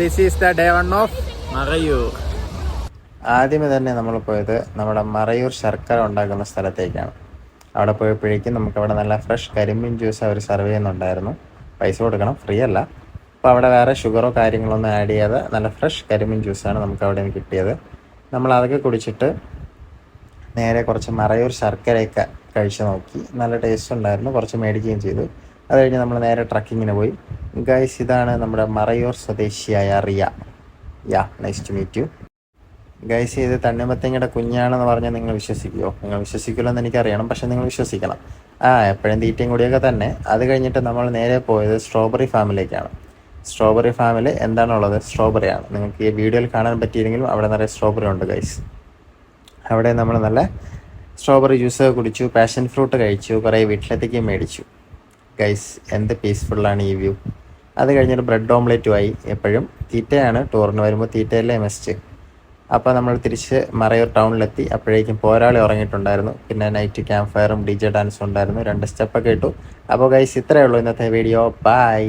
This is the day one of Marayur. ആദ്യമേ തന്നെ നമ്മൾ പോയത് നമ്മുടെ മറയൂർ ശർക്കര ഉണ്ടാക്കുന്ന സ്ഥലത്തേക്കാണ്. അവിടെ പോയപ്പോഴേക്കും നമുക്കവിടെ നല്ല ഫ്രഷ് കരിമീൻ ജ്യൂസ് അവർ സെർവ് ചെയ്യുന്നുണ്ടായിരുന്നു. പൈസ കൊടുക്കണം, ഫ്രീ അല്ല. അപ്പോൾ അവിടെ വേറെ ഷുഗറോ കാര്യങ്ങളൊന്നും ആഡ് ചെയ്യാതെ നല്ല ഫ്രഷ് കരിമീൻ ജ്യൂസാണ് നമുക്ക് അവിടെ നിന്ന് കിട്ടിയത്. നമ്മൾ അതൊക്കെ കുടിച്ചിട്ട് നേരെ കുറച്ച് മറയൂർ ശർക്കരയൊക്കെ കഴിച്ച് നോക്കി. നല്ല ടേസ്റ്റ് ഉണ്ടായിരുന്നു, കുറച്ച് മേടിക്കുകയും ചെയ്തു. അത് കഴിഞ്ഞ് നമ്മൾ നേരെ ട്രക്കിങ്ങിന് പോയി. ഗൈസ്, ഇതാണ് നമ്മുടെ മറയൂർ സ്വദേശിയായ Riya. Nice to meet you guys. ഇത് തണ്ണിമത്തങ്ങയുടെ കുഞ്ഞാണെന്ന് പറഞ്ഞാൽ നിങ്ങൾ വിശ്വസിക്കുമോ? നിങ്ങൾ വിശ്വസിക്കില്ലോ എന്ന് എനിക്കറിയണം, പക്ഷെ നിങ്ങൾ വിശ്വസിക്കണം. എപ്പോഴും തീറ്റയും കൂടിയൊക്കെ തന്നെ. അത് കഴിഞ്ഞിട്ട് നമ്മൾ നേരെ പോയത് സ്ട്രോബെറി ഫാമിലേക്കാണ്. സ്ട്രോബെറി ഫാമിൽ എന്താണുള്ളത്? സ്ട്രോബെറിയാണ്. നിങ്ങൾക്ക് ഈ വീഡിയോയിൽ കാണാൻ പറ്റിയില്ലെങ്കിലും അവിടെ നിറയെ സ്ട്രോബെറി ഉണ്ട് ഗൈസ്. അവിടെ നമ്മൾ നല്ല സ്ട്രോബെറി ജ്യൂസ് കുടിച്ചു, പാഷൻ ഫ്രൂട്ട് കഴിച്ചു, കുറേ വീട്ടിലത്തേക്ക് മേടിച്ചു. ഗൈസ്, എന്ത് പീസ്ഫുള്ളാണ് ഈ വ്യൂ. അത് കഴിഞ്ഞൊരു ബ്രെഡ് ഓംലെറ്റുമായി. എപ്പോഴും തീറ്റയാണ്, ടൂറിന് വരുമ്പോൾ തീറ്റയല്ലേ മസ്റ്റ്. അപ്പോൾ നമ്മൾ തിരിച്ച് മറയൂർ ടൗണിലെത്തി. അപ്പോഴേക്കും പോരാളി ഉറങ്ങിയിട്ടുണ്ടായിരുന്നു. പിന്നെ നൈറ്റ് ക്യാമ്പ് ഫയറും DJ ഡാൻസും ഉണ്ടായിരുന്നു. 2 സ്റ്റെപ്പൊക്കെ ഇട്ടു. അപ്പോൾ ഗൈസ്, ഇത്രയേ ഉള്ളൂ ഇന്നത്തെ വീഡിയോ. ബൈ.